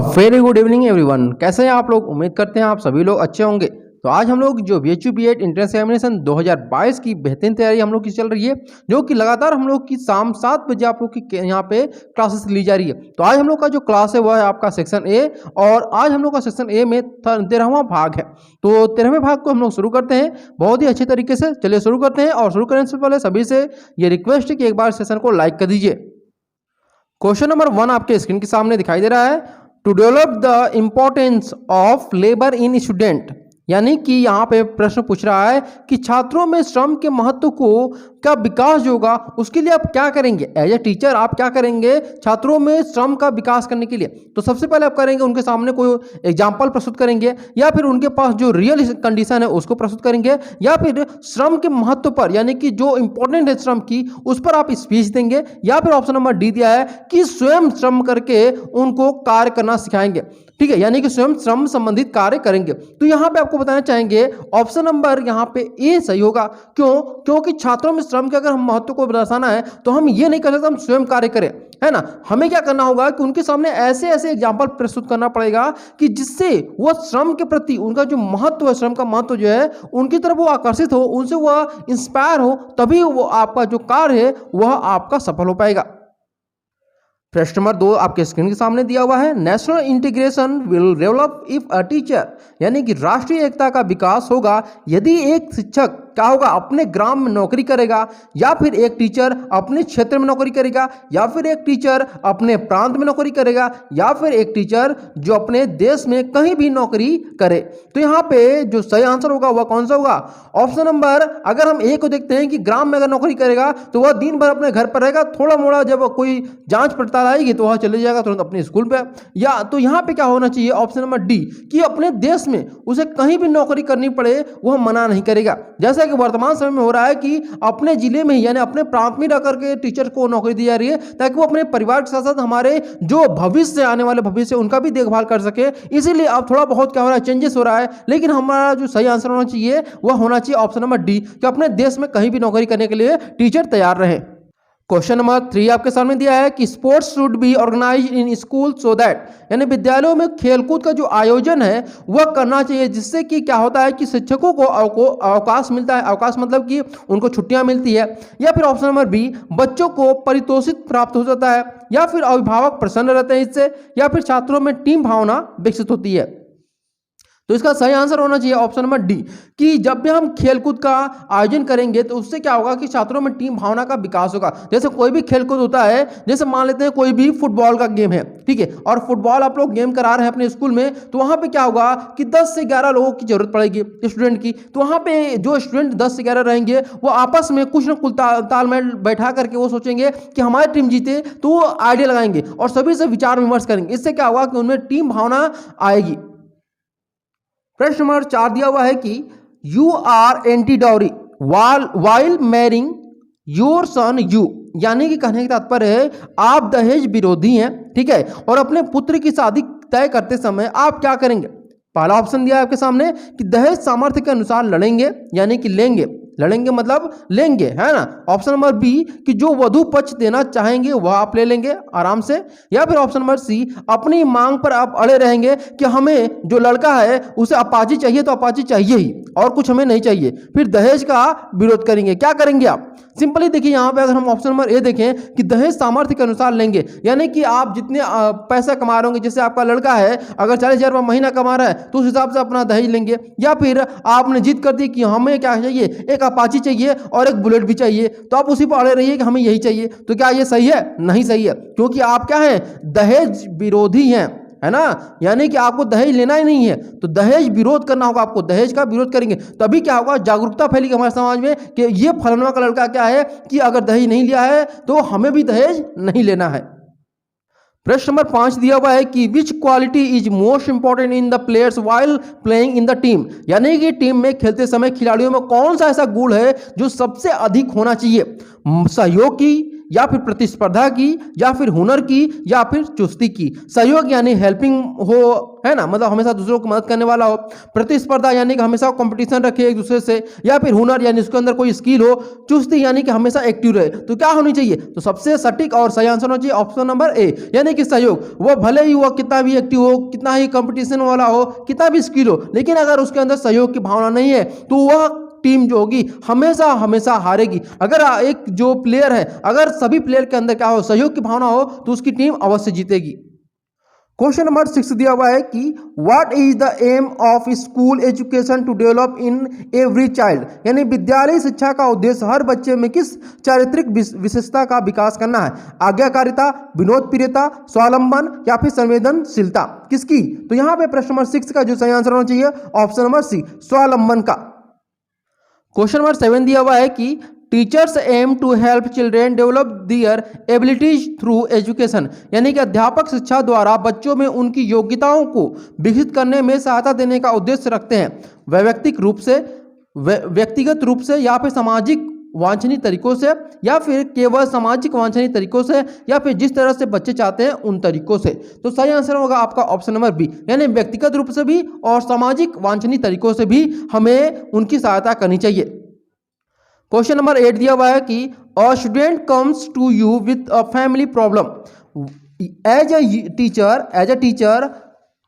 Very good evening everyone. कैसे हैं आप लोग? उम्मीद करते हैं आप सभी लोग अच्छे होंगे। तो आज हम लोग जो BHU B.Ed एंट्रेंस एग्जामिनेशन 2022 की बेहतरीन तैयारी हम लोग की चल रही है, जो कि लगातार हम लोग की शाम 7 बजे आप लोग की यहाँ पे क्लासेस ली जा रही है। तो आज हम लोग का जो क्लास है वह है आपका सेक्शन ए, और आज हम लोग का सेक्शन ए में 13वां भाग है। तो 13वें भाग को हम लोग शुरू करते हैं बहुत ही अच्छे तरीके से। चलिए शुरू करते हैं, और शुरू करने से पहले सभी से ये रिक्वेस्ट है कि एक बार सेशन को लाइक कर दीजिए। क्वेश्चन नंबर 1 आपके स्क्रीन के सामने दिखाई दे रहा है, to develop the importance of labour in student. यानी कि यहाँ पे प्रश्न पूछ रहा है कि छात्रों में श्रम के महत्व को का विकास जो होगा उसके लिए आप क्या करेंगे। एज ए टीचर आप क्या करेंगे छात्रों में श्रम का विकास करने के लिए? तो सबसे पहले आप करेंगे उनके सामने कोई एग्जाम्पल प्रस्तुत करेंगे, या फिर उनके पास जो रियल कंडीशन है उसको प्रस्तुत करेंगे, या फिर श्रम के महत्व पर यानी कि जो इंपॉर्टेंट है श्रम की उस पर आप स्पीच देंगे, या फिर ऑप्शन नंबर डी दिया है कि स्वयं श्रम करके उनको कार्य करना सिखाएंगे। ठीक है, यानी कि स्वयं श्रम संबंधित कार्य करेंगे। तो यहाँ पे आपको बताना चाहेंगे ऑप्शन नंबर यहाँ पे ए सही होगा। क्योंकि छात्रों में श्रम के अगर हम महत्व को दर्शाना है तो हम ये नहीं कर सकते हम स्वयं कार्य करें, है ना। हमें क्या करना होगा कि उनके सामने ऐसे ऐसे एग्जाम्पल प्रस्तुत करना पड़ेगा कि जिससे वह श्रम के प्रति उनका जो महत्व है, श्रम का महत्व जो है उनकी तरफ वो आकर्षित हो, उनसे वह इंस्पायर हो, तभी वो आपका जो कार्य है वह आपका सफल हो पाएगा। प्रश्न नंबर 2 आपके स्क्रीन के सामने दिया हुआ है, national integration will develop if a teacher. यानी कि राष्ट्रीय एकता का विकास होगा यदि एक शिक्षक क्या होगा अपने ग्राम में नौकरी करेगा, या फिर एक टीचर अपने क्षेत्र में नौकरी करेगा, या फिर एक टीचर अपने प्रांत में नौकरी करेगा, या फिर एक टीचर जो अपने देश में कहीं भी नौकरी करे। तो यहाँ पे जो सही आंसर होगा वह कौन सा होगा? ऑप्शन नंबर, अगर हम ए को देखते हैं कि ग्राम में अगर नौकरी करेगा तो वह दिन भर अपने घर पर रहेगा, थोड़ा मोड़ा जब कोई जांच पड़ताल आएगी तो वह चले जाएगा तुरंत अपने स्कूल पे। या तो यहाँ पे क्या होना चाहिए ऑप्शन नंबर डी कि अपने देश में उसे कहीं भी नौकरी करनी पड़े वह मना नहीं करेगा। जैसा कि वर्तमान समय में हो रहा है कि अपने जिले में यानी अपने प्रांत में रह करके टीचर को नौकरी दी जा रही है, ताकि वो अपने परिवार के साथ साथ हमारे जो भविष्य आने वाले भविष्य उनका भी देखभाल कर सके। इसीलिए अब थोड़ा बहुत क्या हो रहा है, चेंजेस हो रहा है। लेकिन हमारा जो सही आंसर होना चाहिए वह होना चाहिए ऑप्शन नंबर डी कि अपने देश में कहीं भी नौकरी करने के लिए टीचर तैयार रहे। क्वेश्चन नंबर 3 आपके सामने दिया है कि sports should be organised in school so that. यानी विद्यालयों में खेलकूद का जो आयोजन है वह करना चाहिए, जिससे कि क्या होता है कि शिक्षकों को अवकाश मिलता है। अवकाश मतलब कि उनको छुट्टियां मिलती है। या फिर ऑप्शन नंबर बी, बच्चों को पारितोषिक प्राप्त हो जाता है, या फिर अभिभावक प्रसन्न रहते हैं इससे, या फिर छात्रों में टीम भावना विकसित होती है। तो इसका सही आंसर होना चाहिए ऑप्शन नंबर डी कि जब भी हम खेलकूद का आयोजन करेंगे तो उससे क्या होगा कि छात्रों में टीम भावना का विकास होगा। जैसे कोई भी खेलकूद होता है, जैसे मान लेते हैं कोई भी फुटबॉल का गेम है, ठीक है, और फुटबॉल आप लोग गेम करा रहे हैं अपने स्कूल में, तो वहां पे क्या होगा कि 10 से 11 लोगों की जरूरत पड़ेगी स्टूडेंट की। तो वहां पे जो स्टूडेंट 10 से 11 रहेंगे वो आपस में कुछ ना कुछ तालमेल बैठा करके वो सोचेंगे कि हमारी टीम जीते, तो वो आइडिया लगाएंगे और सभी से विचार विमर्श करेंगे। इससे क्या होगा कि उनमें टीम भावना आएगी। प्रश्न नंबर 4 दिया हुआ है कि you are anti dowry while marrying your son you. यानी कि कहने का तात्पर्य है आप दहेज विरोधी हैं, ठीक है, और अपने पुत्र की शादी तय करते समय आप क्या करेंगे? पहला ऑप्शन दिया है आपके सामने कि दहेज सामर्थ्य के अनुसार लड़ेंगे, यानी कि लेंगे, लड़ेंगे मतलब लेंगे, है ना। ऑप्शन नंबर बी कि जो वधु पक्ष देना चाहेंगे वह आप ले लेंगे आराम से, या फिर ऑप्शन नंबर सी अपनी मांग पर आप अड़े रहेंगे कि हमें जो लड़का है उसे अपाची चाहिए तो अपाची चाहिए ही और कुछ हमें नहीं चाहिए, फिर दहेज का विरोध करेंगे। क्या करेंगे आप? सिंपली देखिए यहाँ पे अगर हम ऑप्शन नंबर ए देखें कि दहेज सामर्थ्य के अनुसार लेंगे, यानी कि आप जितने पैसा कमा रहे होंगे, जैसे आपका लड़का है अगर 40,000 रुपये महीना कमा रहा है तो उस हिसाब से अपना दहेज लेंगे। या फिर आपने जिद कर दी कि हमें क्या चाहिए, एक अपाची चाहिए और एक बुलेट भी चाहिए, तो आप उसी पर अड़े रहिए कि हमें यही चाहिए। तो क्या ये सही है? नहीं सही है, क्योंकि आप क्या हैं, दहेज विरोधी हैं, है ना। यानी कि आपको दहेज लेना ही नहीं है, तो दहेज विरोध करना होगा आपको, दहेज का विरोध करेंगे तभी क्या होगा, जागरूकता फैलेगी हमारे समाज में कि ये फलाना का लड़का क्या है कि अगर दहेज नहीं लिया है तो हमें भी दहेज नहीं लेना है। प्रश्न नंबर 5 दिया हुआ है कि विच quality is most important in the players while playing in the team. यानी कि टीम में खेलते समय खिलाड़ियों में कौन सा ऐसा गुण है जो सबसे अधिक होना चाहिए? सहयोग की, या फिर प्रतिस्पर्धा की, या फिर हुनर की, या फिर चुस्ती की। सहयोग यानी हेल्पिंग हो, है ना, मतलब हमेशा दूसरों को मदद करने वाला हो। प्रतिस्पर्धा यानी कि हमेशा कंपटीशन रखे एक दूसरे से, या फिर हुनर यानी उसके अंदर कोई स्किल हो। चुस्ती यानी कि हमेशा एक्टिव रहे। तो क्या होनी चाहिए? तो सबसे सटीक और सही आंसर होना चाहिए ऑप्शन नंबर ए, यानी कि सहयोग। वो भले ही वो कितना भी एक्टिव हो, कितना ही कंपटीशन वाला हो, कितना भी स्किल हो, लेकिन अगर उसके अंदर सहयोग की भावना नहीं है तो वह टीम जो होगी हमेशा हमेशा हारेगी। अगर एक जो प्लेयर है, अगर सभी प्लेयर के अंदर क्या हो, सहयोग की भावना हो, तो उसकी टीम अवश्य जीतेगी। क्वेश्चन नंबर 6 दिया हुआ है कि what is the aim of school education to develop in every child, यानी विद्यालय शिक्षा का उद्देश्य हर बच्चे में किस चारित्रिक विशेषता का विकास करना है? आज्ञाकारिता, विनोद प्रियता, स्वावलंबन, या फिर संवेदनशीलता, किसकी? तो यहां पे प्रश्न नंबर 6 का जो सही आंसर होना चाहिए ऑप्शन नंबर सी, स्वावलंबन का। क्वेश्चन नंबर 7 दिया हुआ है कि teachers aim to help children develop their abilities through education, यानी कि अध्यापक शिक्षा द्वारा बच्चों में उनकी योग्यताओं को विकसित करने में सहायता देने का उद्देश्य रखते हैं। व्यक्तिगत रूप से, या फिर सामाजिक वांछनीय तरीकों से, या फिर केवल सामाजिक वांछनीय तरीकों से, या फिर जिस तरह से बच्चे चाहते हैं उन तरीकों से। तो सही आंसर होगा आपका ऑप्शन नंबर बी, यानी व्यक्तिगत रूप से भी और सामाजिक वांछनीय तरीकों से भी हमें उनकी सहायता करनी चाहिए। क्वेश्चन नंबर 8 दिया हुआ है कि a student comes to you with a family problem, as a teacher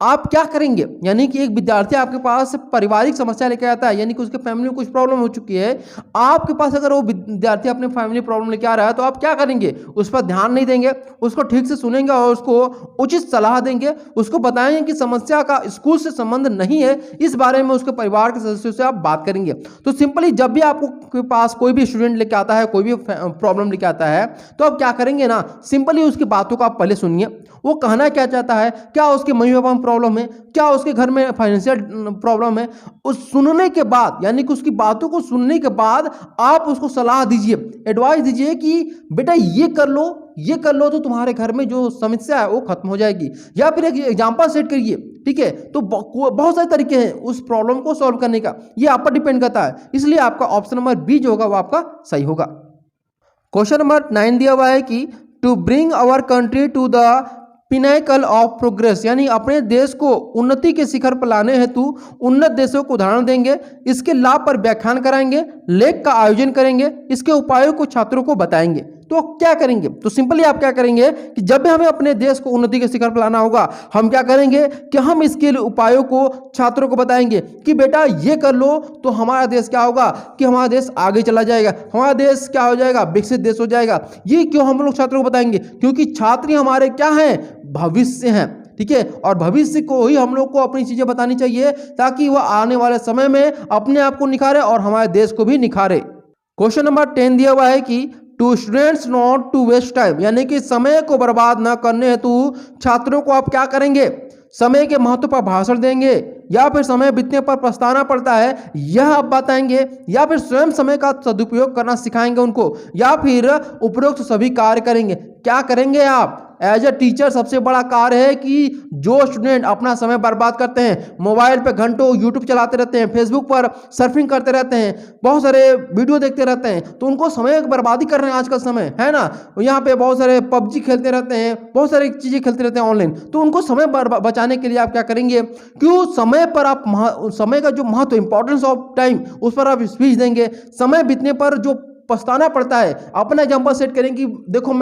आप क्या करेंगे? यानी कि एक विद्यार्थी आपके पास पारिवारिक समस्या लेकर आता है, यानी कि उसके फैमिली में कुछ प्रॉब्लम हो चुकी है। आपके पास अगर वो विद्यार्थी अपने फैमिली प्रॉब्लम लेकर आ रहा है तो आप क्या करेंगे? उस पर ध्यान नहीं देंगे, उसको ठीक से सुनेंगे और उसको उचित सलाह देंगे, उसको बताएंगे कि समस्या का स्कूल से संबंध नहीं है, इस बारे में उसके परिवार के सदस्यों से आप बात करेंगे। तो सिंपली जब भी आपको पास कोई भी स्टूडेंट लेकर आता है, कोई भी प्रॉब्लम लेकर आता है, तो आप क्या करेंगे ना, सिंपली उसकी बातों को आप पहले सुनिए, वो कहना क्या चाहता है, क्या उसके मम्मी पापा में प्रॉब्लम है, क्या उसके घर में फाइनेंशियल प्रॉब्लम है। उस सुनने के बाद, यानी कि उसकी बातों को सुनने के बाद आप उसको सलाह दीजिए, एडवाइस दीजिए कि बेटा ये कर लो तो तुम्हारे घर में जो समस्या है वो खत्म हो जाएगी, या फिर एक एग्जांपल सेट करिए। ठीक है, तो बहुत सारे तरीके हैं उस प्रॉब्लम को सॉल्व करने का, ये आप पर डिपेंड करता है, इसलिए आपका ऑप्शन नंबर बी जो होगा वो आपका सही होगा। क्वेश्चन नंबर 9 दिया हुआ है कि to bring our country to the pinnacle of progress, यानी अपने देश को उन्नति के शिखर पर लाने हेतु उन्नत देशों को उदाहरण देंगे, इसके लाभ पर व्याख्यान कराएंगे, लेख का आयोजन करेंगे, इसके उपायों को छात्रों को बताएंगे। तो क्या करेंगे? तो सिंपली आप क्या करेंगे कि जब भी हमें अपने देश को उन्नति के शिखर पर लाना होगा, हम क्या करेंगे कि हम इसके उपायों को छात्रों को बताएंगे कि बेटा ये कर लो तो हमारा देश क्या होगा कि हमारा देश आगे चला जाएगा, हमारा देश क्या हो जाएगा, विकसित देश हो जाएगा। ये क्यों हम लोग छात्रों को बताएंगे? क्योंकि छात्र हमारे क्या हैं, भविष्य हैं। ठीक है, और भविष्य को ही हम लोग को अपनी चीजें बतानी चाहिए ताकि वह आने वाले समय में अपने आप को निखारे और हमारे देश को भी निखारे। क्वेश्चन नंबर 10 दिया हुआ है कि to students not to waste time, यानी कि समय को बर्बाद न करने हेतु छात्रों को आप क्या करेंगे? समय के महत्व पर भाषण देंगे, या फिर समय बीतने पर पछताना पड़ता है यह आप बताएंगे, या फिर स्वयं समय का सदुपयोग करना सिखाएंगे उनको, या फिर उपरोक्त सभी कार्य करेंगे। क्या करेंगे आप? एज ए टीचर सबसे बड़ा कार्य है कि जो स्टूडेंट अपना समय बर्बाद करते हैं, मोबाइल पे घंटों यूट्यूब चलाते रहते हैं, फेसबुक पर सर्फिंग करते रहते हैं, बहुत सारे वीडियो देखते रहते हैं, तो उनको समय बर्बादी कर रहे हैं आजकल समय, है ना। यहाँ पे बहुत सारे पबजी खेलते रहते हैं, बहुत सारी चीज़ें खेलते रहते हैं ऑनलाइन, तो उनको समय बचाने के लिए आप क्या करेंगे? क्यों समय पर आप समय का जो महत्व, इंपॉर्टेंस ऑफ टाइम, उस पर आप स्पीच देंगे। समय बीतने पर जो पछताना पड़ता है, अपना एग्जाम्पल सेट करें कि देखो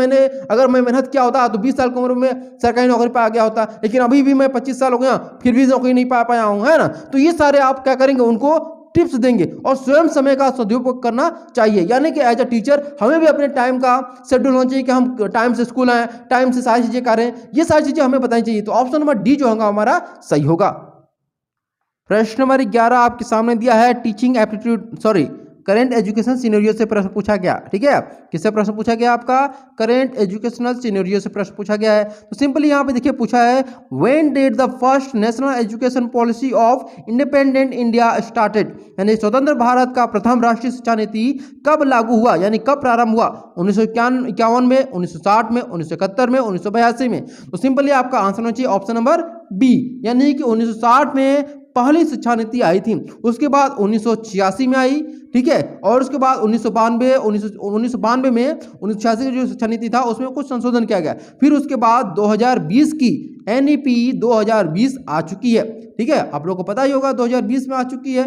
अगर मैं मेहनत किया होता तो 20 साल की उम्र में सरकारी नौकरी पा गया होता, लेकिन अभी भी मैं 25 साल हो गया फिर भी नौकरी नहीं पा पाया हूँ, है ना। तो ये सारे आप क्या करेंगे? उनको टिप्स देंगे, और स्वयं समय का सदुपयोग करना चाहिए। यानी कि एज अ टीचर हमें भी अपने टाइम का शेड्यूल होना चाहिए कि हम टाइम से स्कूल आए, टाइम से सारी चीजें करें, ये सारी चीजें हमें बतानी चाहिए। तो ऑप्शन नंबर डी जो होगा हमारा सही होगा। प्रश्न नंबर 11 आपके सामने दिया है, teaching aptitude current education scenario से प्रश्न पूछा गया। ठीक है, किससे प्रश्न पूछा गया? आपका करेंट एजुकेशनल सिनेरियो से प्रश्न पूछा गया है। तो सिंपली यहाँ पे देखिए पूछा है, when did the first national education policy of independent India started, यानी स्वतंत्र भारत का प्रथम राष्ट्रीय शिक्षा नीति कब लागू हुआ, यानी कब प्रारंभ हुआ? 1951 में, 1960 में, 1971 में, 1982 में। तो सिंपली आपका आंसर होना चाहिए ऑप्शन नंबर बी, यानी कि 1960 में पहली शिक्षा नीति आई थी। उसके बाद 1986 में आई, ठीक है, और उसके बाद 1992 में 1986 की जो शिक्षा नीति था उसमें कुछ संशोधन किया गया। फिर उसके बाद 2020 की NEP 2020 आ चुकी है, ठीक है, आप लोगों को पता ही होगा 2020 में आ चुकी है।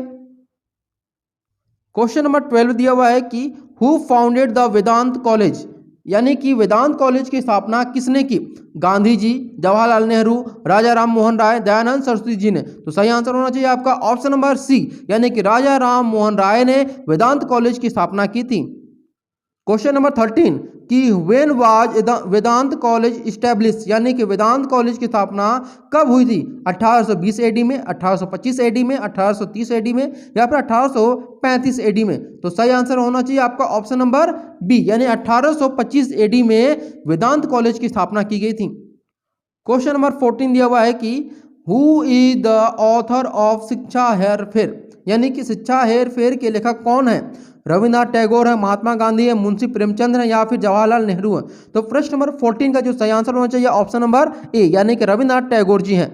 क्वेश्चन नंबर 12 दिया हुआ है कि who founded the Vedant college, यानी कि वेदांत कॉलेज की स्थापना किसने की? गांधी जी, जवाहरलाल नेहरू, राजा राम मोहन राय, दयानंद सरस्वती जी ने। तो सही आंसर होना चाहिए आपका ऑप्शन नंबर सी, यानी कि राजा राम मोहन राय ने वेदांत कॉलेज की स्थापना की थी। क्वेश्चन नंबर 13 कि when was Vedant college establish, यानी कि वेदांत कॉलेज की स्थापना कब हुई थी? 1820 AD में, 1825 AD में, 1830 AD में, या फिर 1835 AD में। तो सही आंसर होना चाहिए आपका ऑप्शन नंबर बी, यानी 1825 AD में वेदांत कॉलेज की स्थापना की गई थी। क्वेश्चन नंबर 14 दिया हुआ है कि who is the author of शिक्षा हेरफेर, यानी कि शिक्षा हेरफेर के लेखक कौन है? रविन्द्रनाथ टैगोर है, महात्मा गांधी है, मुंशी प्रेमचंद है, या फिर जवाहरलाल नेहरू है। तो प्रश्न नंबर 14 का जो सही आंसर होना चाहिए ऑप्शन नंबर ए, यानी कि रविन्द्रनाथ टैगोर जी हैं।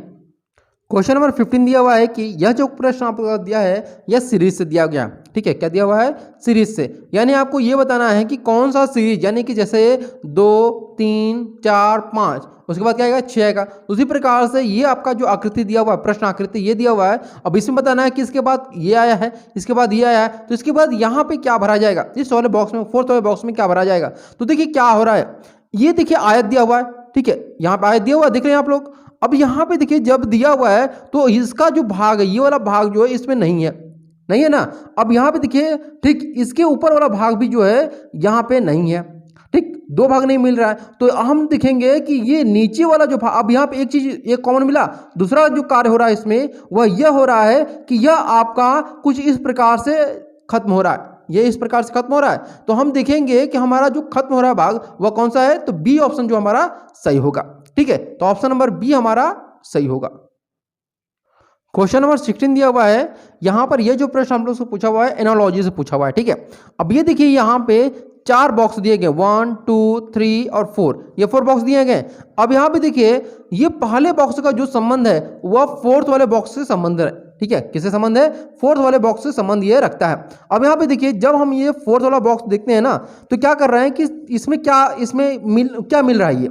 क्वेश्चन नंबर 15 दिया हुआ है कि यह जो प्रश्न आपको दिया है यह सीरीज से दिया गया, ठीक है, क्या दिया हुआ है? सीरीज से, यानी आपको यह बताना है कि कौन सा सीरीज, यानी कि जैसे 2, 3, 4, 5, उसके बाद क्या आएगा? 6 आएगा। उसी प्रकार से ये आपका जो आकृति दिया हुआ है, प्रश्न आकृति ये दिया हुआ है, अब इसमें बताना है कि इसके बाद ये आया है, इसके बाद ये आया है, तो इसके बाद यहाँ पे क्या भरा जाएगा? इस वाले बॉक्स में, फोर्थ वाले बॉक्स में क्या भरा जाएगा? तो देखिए क्या हो रहा है, ये देखिए आयत दिया हुआ है, ठीक है, यहाँ पे आयत दिया हुआ है, देख रहे हैं आप लोग। अब यहाँ पे देखिए जब दिया हुआ है तो इसका जो भाग है, ये वाला भाग जो है इसमें नहीं है, नहीं है ना। अब यहाँ पे देखिए, ठीक, इसके ऊपर वाला भाग भी जो है यहाँ पे नहीं है, ठीक, दो भाग नहीं मिल रहा है। तो हम देखेंगे कि ये नीचे वाला जो भाग, अब यहाँ पे एक चीज एक कॉमन मिला, दूसरा जो कार्य हो रहा है इसमें वह यह हो रहा है कि यह आपका कुछ इस प्रकार से खत्म हो रहा है, ये इस प्रकार से खत्म हो रहा है। तो हम देखेंगे कि हमारा जो खत्म हो रहा है भाग वह कौन सा है? तो बी ऑप्शन जो हमारा सही होगा, ठीक है, तो ऑप्शन नंबर बी हमारा सही होगा। क्वेश्चन नंबर 16 दिया हुआ है, यहां पर यह जो प्रश्न हम लोग से पूछा हुआ है एनालॉजी से पूछा हुआ है, ठीक है। अब ये देखिए यहां पे 4 बॉक्स दिए गए, 1, 2, 3 और 4, ये 4 बॉक्स दिए गए। अब यहां पे देखिए ये पहले बॉक्स का जो संबंध है वह फोर्थ वाले बॉक्स से संबंध है, ठीक है, किससे संबंध है? फोर्थ वाले बॉक्स से संबंध ये रखता है। अब यहाँ पे देखिए जब हम ये फोर्थ वाला बॉक्स देखते हैं ना, तो क्या कर रहे हैं कि इसमें क्या मिल रहा है? ये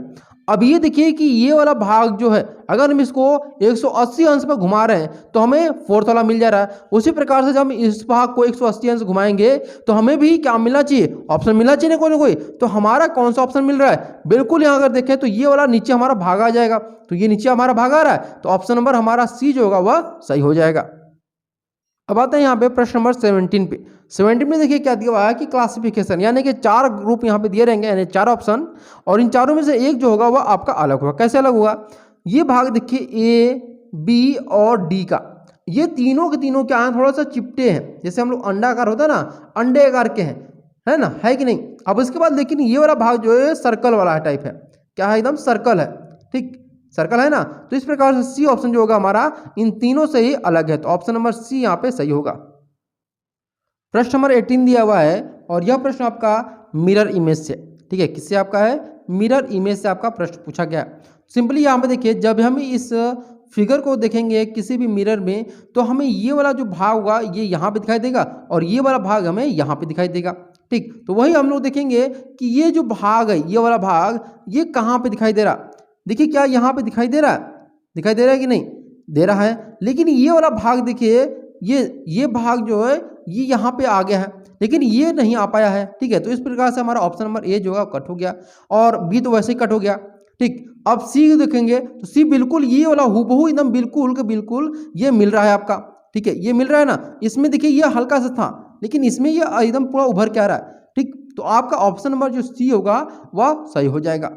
अब ये देखिए कि ये वाला भाग जो है, अगर हम इसको 180 अंश पर घुमा रहे हैं तो हमें फोर्थ वाला मिल जा रहा है। उसी प्रकार से जब हम इस भाग को 180 अंश घुमाएंगे तो हमें भी क्या मिलना चाहिए? ऑप्शन मिलना चाहिए ना कोई। तो हमारा कौन सा ऑप्शन मिल रहा है? बिल्कुल यहाँ अगर देखें तो ये वाला नीचे हमारा भाग आ जाएगा, तो ये नीचे हमारा भाग आ रहा है, तो ऑप्शन नंबर हमारा सी जो होगा वह सही हो जाएगा। अब आते हैं यहाँ पे प्रश्न नंबर 17 पे। 17 में देखिए क्या दिया हुआ है कि क्लासिफिकेशन, यानी कि 4 ग्रुप यहाँ पे दिए रहेंगे, यानी 4 ऑप्शन, और इन चारों में से एक जो होगा वह आपका अलग होगा। कैसे अलग होगा? ये भाग देखिए ए, बी और डी का, ये तीनों के तीनों क्या है? थोड़ा सा चिपटे हैं, जैसे हम लोग अंडाकार होता है ना, अंडे आकार के हैं, है ना, है कि नहीं। अब इसके बाद लेकिन ये वाला भाग जो है सर्कल वाला टाइप है, क्या है? एकदम सर्कल है, ठीक, सर्कल है ना। तो इस प्रकार से सी ऑप्शन जो होगा हमारा इन तीनों से ही अलग है, तो ऑप्शन नंबर सी यहाँ पे सही होगा। प्रश्न नंबर 18 दिया हुआ है, और यह प्रश्न आपका मिरर इमेज से, ठीक है, किससे आपका है? मिरर इमेज से आपका प्रश्न पूछा गया। सिंपली यहाँ पे देखिए जब हम इस फिगर को देखेंगे किसी भी मिरर में, तो हमें ये वाला जो भाग होगा ये यहाँ पे दिखाई देगा, और ये वाला भाग हमें यहाँ पे दिखाई देगा, ठीक। तो वही हम लोग देखेंगे कि ये जो भाग है, ये वाला भाग, ये कहाँ पे दिखाई दे रहा? देखिए क्या यहाँ पे दिखाई दे रहा है? दिखाई दे रहा है कि नहीं? दे रहा है। लेकिन ये वाला भाग देखिए, ये भाग जो है ये यहाँ पे आ गया है, लेकिन ये नहीं आ पाया है, ठीक है। तो इस प्रकार से हमारा ऑप्शन नंबर ए जो है कट हो गया, और बी तो वैसे ही कट हो गया, ठीक। अब सी देखेंगे तो सी बिल्कुल ये वाला हूबहू एकदम बिल्कुल के बिल्कुल ये मिल रहा है आपका, ठीक है, ये मिल रहा है ना। इसमें देखिए ये हल्का सा था, लेकिन इसमें ये एकदम पूरा उभर के आ रहा है, ठीक। तो आपका ऑप्शन नंबर जो सी होगा वह सही हो जाएगा।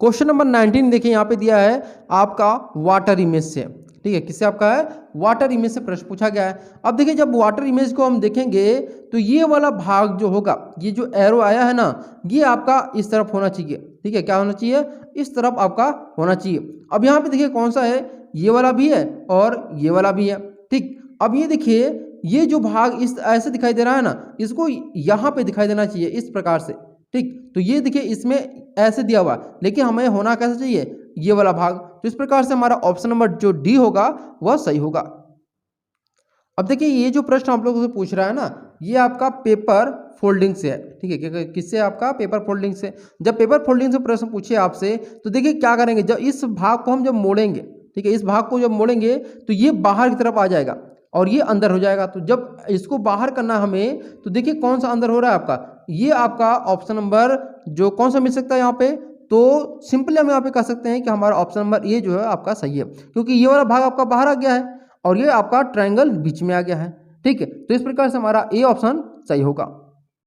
क्वेश्चन नंबर 19 देखिए यहाँ पे दिया है आपका वाटर इमेज से, ठीक है, किससे आपका है? वाटर इमेज से प्रश्न पूछा गया है। अब देखिए जब वाटर इमेज को हम देखेंगे तो ये वाला भाग जो होगा, ये जो एरो आया है ना, ये आपका इस तरफ होना चाहिए, ठीक है, क्या होना चाहिए? इस तरफ आपका होना चाहिए। अब यहाँ पे देखिए कौन सा है? ये वाला भी है और ये वाला भी है, ठीक। अब ये देखिए ये जो भाग इस ऐसे दिखाई दे रहा है ना, इसको यहाँ पे दिखाई देना चाहिए इस प्रकार से, ठीक। तो ये देखिए इसमें ऐसे दिया हुआ, लेकिन हमें होना कैसे चाहिए? ये वाला भाग। तो इस प्रकार से हमारा ऑप्शन नंबर जो डी होगा वह सही होगा। अब देखिए ये जो प्रश्न आप लोगों से पूछ रहा है ना, ये आपका पेपर फोल्डिंग से है, ठीक है। किससे? आपका पेपर फोल्डिंग से। जब पेपर फोल्डिंग से प्रश्न पूछे आपसे तो देखिए क्या करेंगे, जब इस भाग को हम जब मोड़ेंगे, ठीक है, इस भाग को जब मोड़ेंगे तो ये बाहर की तरफ आ जाएगा और ये अंदर हो जाएगा। तो जब इसको बाहर करना हमें, तो देखिए कौन सा अंदर हो रहा है आपका, ये आपका ऑप्शन नंबर जो कौन सा मिल सकता है यहाँ पे, तो सिंपली हम यहाँ पे कह सकते हैं कि हमारा ऑप्शन नंबर ए जो है आपका सही है, क्योंकि ये वाला भाग आपका बाहर आ गया है और ये आपका ट्रायंगल बीच में आ गया है, ठीक है। तो इस प्रकार से हमारा ए ऑप्शन सही होगा।